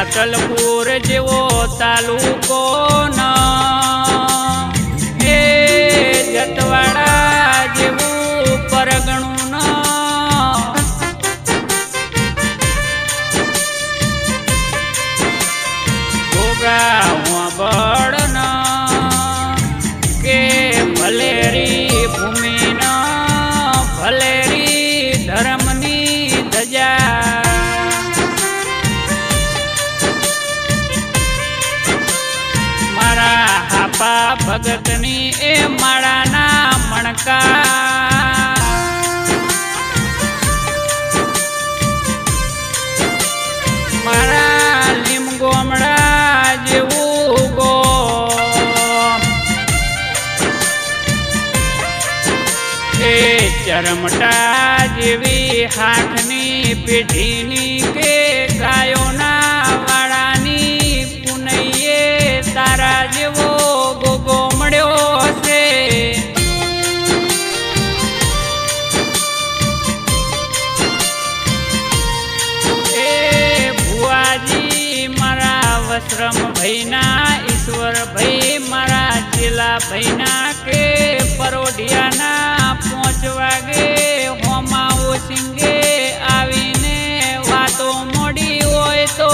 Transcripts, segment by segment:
मतलपुर जेवो तालुको न ए जटवाड़ा जेवो परगणु न गोगा हुआ बड़ न के भलेरी भूमि न भलेरी धर्मनी धजा भगतनी ए माड़ाना मणका मारा लीम गोमड़ा जेवू गो ए चरमटा जेवी हाथनी पेढ़ीनी के गायोना वाड़ानी पुनैये तारा जेवो वस्त्रम भैना ईश्वर भई मारा चेला भैना के परोढ़ियाना 5 वागे होमाओ सिंगे आवीने वातो मोड़ी होय तो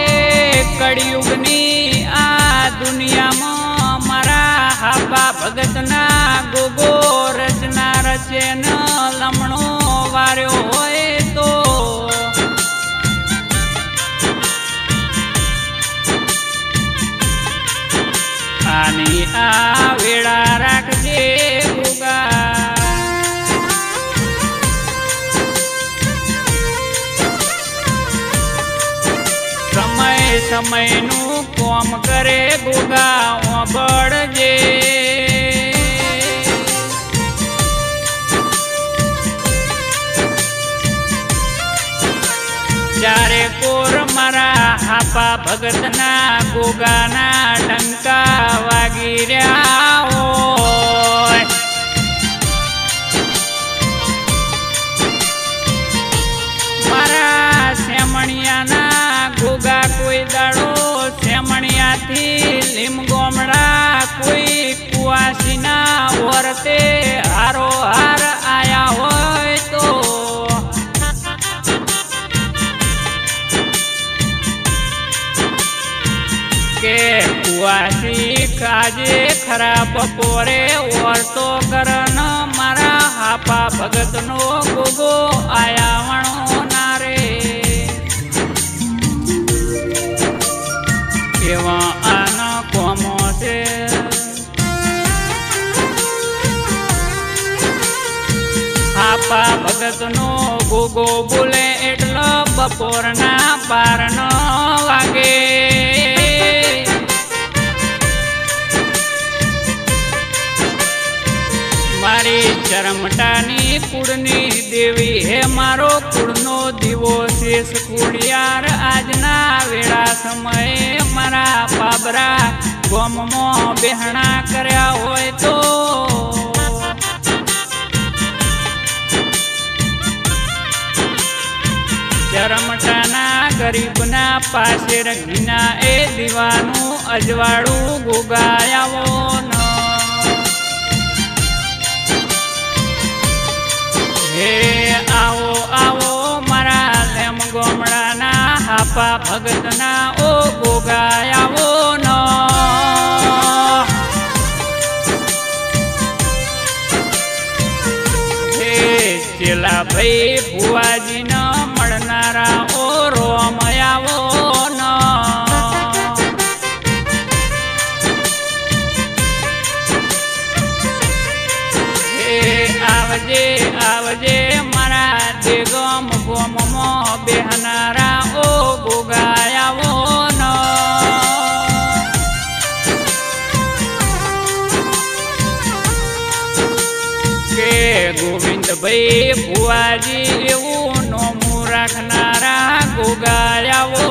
ए कड़ियुगनी आ दुनिया में मारा हाबा भगतना गोगो रचना रचेन लमणो वार्यो होय तो आनी आ वेड़ा राखजे गोगा समय समय नु कोम करे गोगा ओ बड़जे जारे कोर मारा हापा भगतना गोगाना डंका वागी रहा होय मारा सेमणियाना गोगा कोई दाड़ो सेमणिया थी लीम गोमड़ा कोई कुआसीना वरते हारो हार आया होय तो के कुआसी काजे खरा बपोरे और तो करन मारा हापा भगत नो गोगो आया वणो नारे केवा आन कोमो से हापा भगत नो गोगो बोले एटलो बपोरना 12 वागे मारी चरमटानी कुड़नी देवी है मारो कुड़नो दीवो शेष कुड़ियार आजना वेड़ा समय मारा पाबरा गोममो बेहना करया होय तो चरमटाना गरीबना पासे रखीना ए दीवानु अजवाड़ू गोगायावो न हे आओ आओ मारा लेम गोमड़ाना हापा भगतना ओ गोगायावो न हे चेला भाई बुआजी न मड़नारा ओ रोमयावो न आवजे आवजे मारा देगम गोममो बेहनारा ओ गोगायावो न के गोविंद भाई बुआजी एवं नोमू राखनारा गोगायावो